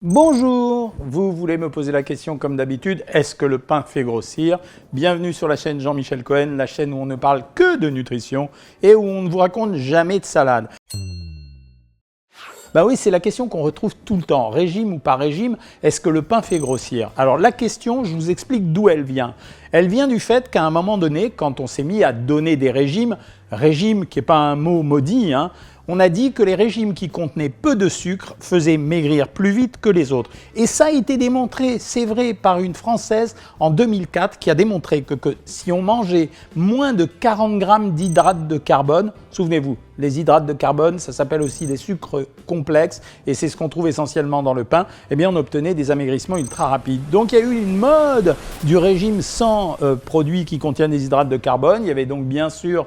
Bonjour, vous voulez me poser la question comme d'habitude, est-ce que le pain fait grossir? Bienvenue sur la chaîne Jean-Michel Cohen, la chaîne où on ne parle que de nutrition et où on ne vous raconte jamais de salade. Bah oui, c'est la question qu'on retrouve tout le temps, régime ou pas régime, est-ce que le pain fait grossir? Alors la question, je vous explique d'où elle vient. Elle vient du fait qu'à un moment donné, quand on s'est mis à donner des régimes, régime qui n'est pas un mot maudit, on a dit que les régimes qui contenaient peu de sucre faisaient maigrir plus vite que les autres. Et ça a été démontré, c'est vrai, par une Française en 2004 qui a démontré que si on mangeait moins de 40 grammes d'hydrates de carbone, souvenez-vous, les hydrates de carbone, ça s'appelle aussi des sucres complexes et c'est ce qu'on trouve essentiellement dans le pain, eh bien on obtenait des amaigrissements ultra rapides. Donc il y a eu une mode du régime sans produits qui contiennent des hydrates de carbone. Il y avait donc bien sûr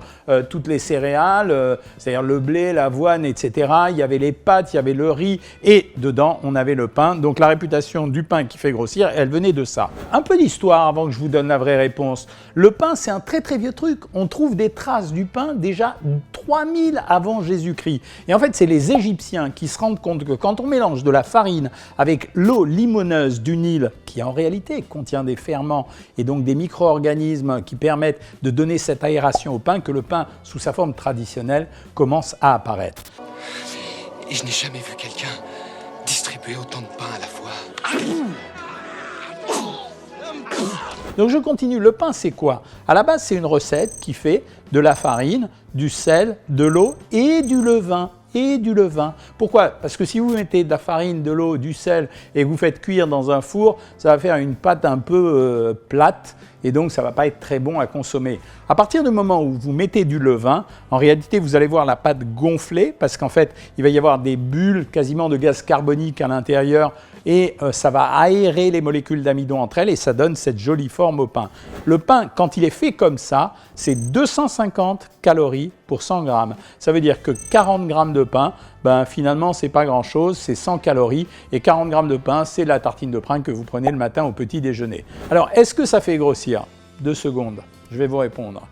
toutes les céréales, c'est-à-dire le blé, l'avoine, etc. Il y avait les pâtes, il y avait le riz et dedans on avait le pain. Donc la réputation du pain qui fait grossir, elle venait de ça. Un peu d'histoire avant que je vous donne la vraie réponse. Le pain, c'est un très très vieux truc. On trouve des traces du pain déjà 3000 avant Jésus-Christ. Et en fait, c'est les Égyptiens qui se rendent compte que quand on mélange de la farine avec l'eau limoneuse du Nil, qui en réalité contient des ferments et donc des micro-organismes qui permettent de donner cette aération au pain, que le pain, sous sa forme traditionnelle, commence à apparaître. Et je n'ai jamais vu quelqu'un distribuer autant de pain à la fois. Donc je continue, le pain c'est quoi? À la base c'est une recette qui fait de la farine, du sel, de l'eau et du levain. Pourquoi? Parce que si vous mettez de la farine, de l'eau, du sel et que vous faites cuire dans un four, ça va faire une pâte un peu plate et donc ça ne va pas être très bon à consommer. À partir du moment où vous mettez du levain, en réalité vous allez voir la pâte gonfler parce qu'en fait il va y avoir des bulles quasiment de gaz carbonique à l'intérieur et ça va aérer les molécules d'amidon entre elles et ça donne cette jolie forme au pain. Le pain, quand il est fait comme ça, c'est 250 calories pour 100 grammes. Ça veut dire que 40 grammes de pain, finalement, c'est pas grand-chose, c'est 100 calories. Et 40 grammes de pain, c'est la tartine de pain que vous prenez le matin au petit déjeuner. Alors, est-ce que ça fait grossir? 2 secondes, je vais vous répondre.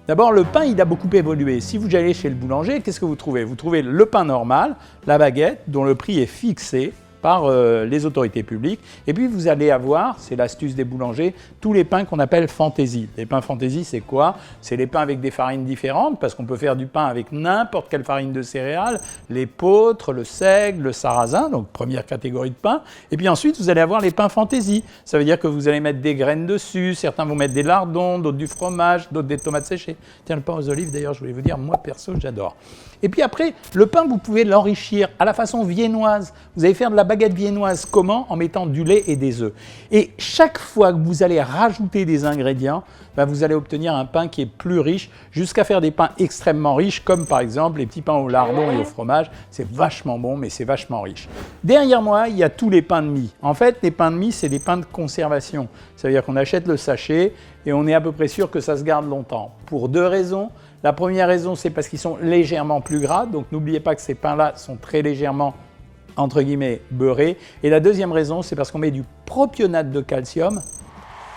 D'abord, le pain, il a beaucoup évolué. Si vous allez chez le boulanger, qu'est-ce que vous trouvez? Vous trouvez le pain normal, la baguette, dont le prix est fixé par les autorités publiques. Et puis vous allez avoir, c'est l'astuce des boulangers, tous les pains qu'on appelle fantaisie. Les pains fantaisie, c'est quoi? C'est les pains avec des farines différentes, parce qu'on peut faire du pain avec n'importe quelle farine de céréales, l'épeautre, le seigle, le sarrasin, donc première catégorie de pain. Et puis ensuite, vous allez avoir les pains fantaisie. Ça veut dire que vous allez mettre des graines dessus, certains vont mettre des lardons, d'autres du fromage, d'autres des tomates séchées. Tiens, le pain aux olives, d'ailleurs, je voulais vous dire, moi perso, j'adore. Et puis après, le pain, vous pouvez l'enrichir à la façon viennoise. Vous allez faire de la baguette viennoise comment? En mettant du lait et des œufs. Et chaque fois que vous allez rajouter des ingrédients, vous allez obtenir un pain qui est plus riche, jusqu'à faire des pains extrêmement riches, comme par exemple les petits pains au lardon et au fromage. C'est vachement bon, mais c'est vachement riche. Derrière moi, il y a tous les pains de mie. En fait, les pains de mie, c'est des pains de conservation. Ça veut dire qu'on achète le sachet et on est à peu près sûr que ça se garde longtemps. Pour 2 raisons. La première raison, c'est parce qu'ils sont légèrement plus gras. Donc n'oubliez pas que ces pains-là sont très légèrement, entre guillemets, beurrés. Et la deuxième raison, c'est parce qu'on met du propionate de calcium.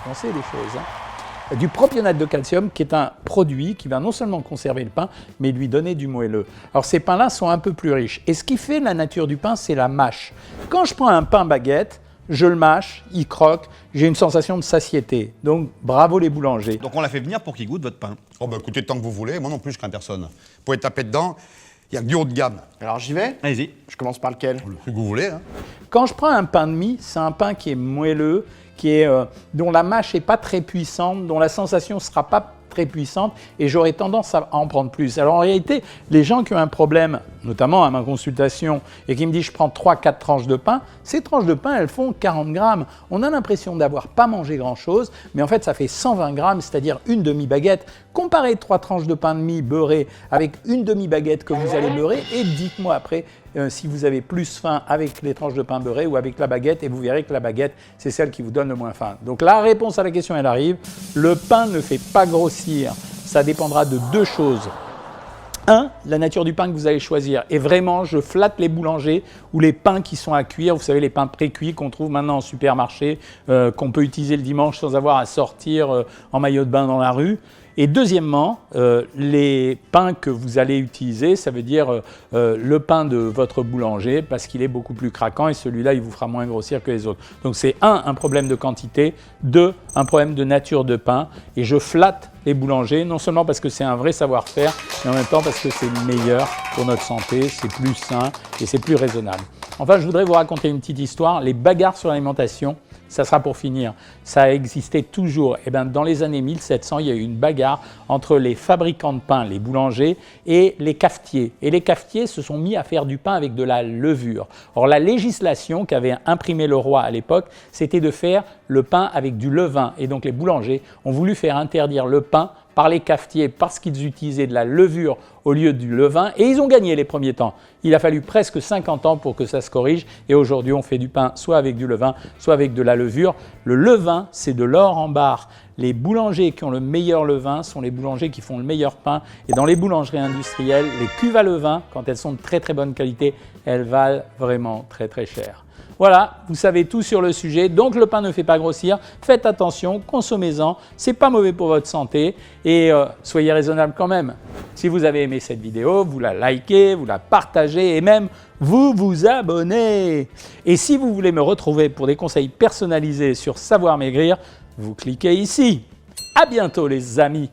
On sait des choses, Du propionate de calcium, qui est un produit qui va non seulement conserver le pain, mais lui donner du moelleux. Alors ces pains-là sont un peu plus riches. Et ce qui fait la nature du pain, c'est la mâche. Quand je prends un pain baguette, je le mâche, il croque, j'ai une sensation de satiété. Donc, bravo les boulangers. Donc on l'a fait venir pour qu'il goûte votre pain. Oh écoutez, tant que vous voulez, moi non plus je crains personne. Vous pouvez taper dedans, il y a que du haut de gamme. Alors j'y vais? Allez-y. Je commence par lequel? Si vous voulez. Quand je prends un pain de mie, c'est un pain qui est moelleux, dont la mâche n'est pas très puissante, dont la sensation ne sera pas très puissante et j'aurais tendance à en prendre plus. Alors en réalité, les gens qui ont un problème, notamment à ma consultation, et qui me disent je prends 3-4 tranches de pain, ces tranches de pain, elles font 40 grammes. On a l'impression d'avoir pas mangé grand-chose, mais en fait ça fait 120 grammes, c'est-à-dire une demi-baguette. Comparez 3 tranches de pain de mie beurré avec une demi-baguette que vous allez beurrer et dites-moi après si vous avez plus faim avec les tranches de pain beurré ou avec la baguette et vous verrez que la baguette, c'est celle qui vous donne le moins faim. Donc la réponse à la question, elle arrive. Le pain ne fait pas grossir. Ça dépendra de 2 choses. 1, la nature du pain que vous allez choisir. Et vraiment, je flatte les boulangers ou les pains qui sont à cuire. Vous savez, les pains pré-cuits qu'on trouve maintenant en supermarché, qu'on peut utiliser le dimanche sans avoir à sortir en maillot de bain dans la rue. Et deuxièmement, les pains que vous allez utiliser, ça veut dire le pain de votre boulanger parce qu'il est beaucoup plus craquant et celui-là, il vous fera moins grossir que les autres. Donc c'est un problème de quantité, 2, un problème de nature de pain. Et je flatte les boulangers, non seulement parce que c'est un vrai savoir-faire, mais en même temps parce que c'est meilleur pour notre santé, c'est plus sain et c'est plus raisonnable. Enfin, je voudrais vous raconter une petite histoire. Les bagarres sur l'alimentation, ça sera pour finir. Ça a existé toujours. Et bien, dans les années 1700, il y a eu une bagarre entre les fabricants de pain, les boulangers, et les cafetiers. Et les cafetiers se sont mis à faire du pain avec de la levure. Or, la législation qu'avait imprimée le roi à l'époque, c'était de faire le pain avec du levain. Et donc, les boulangers ont voulu faire interdire le pain par les cafetiers parce qu'ils utilisaient de la levure au lieu du levain et ils ont gagné les premiers temps. Il a fallu presque 50 ans pour que ça se corrige et aujourd'hui on fait du pain soit avec du levain, soit avec de la levure. Le levain, c'est de l'or en barre. Les boulangers qui ont le meilleur levain sont les boulangers qui font le meilleur pain et dans les boulangeries industrielles, les cuves à levain, quand elles sont de très très bonne qualité, elles valent vraiment très très cher. Voilà, vous savez tout sur le sujet, donc le pain ne fait pas grossir, faites attention, consommez-en, c'est pas mauvais pour votre santé et soyez raisonnable quand même. Si vous avez aimé cette vidéo, vous la likez, vous la partagez et même vous vous abonnez. Et si vous voulez me retrouver pour des conseils personnalisés sur Savoir Maigrir, vous cliquez ici. À bientôt les amis.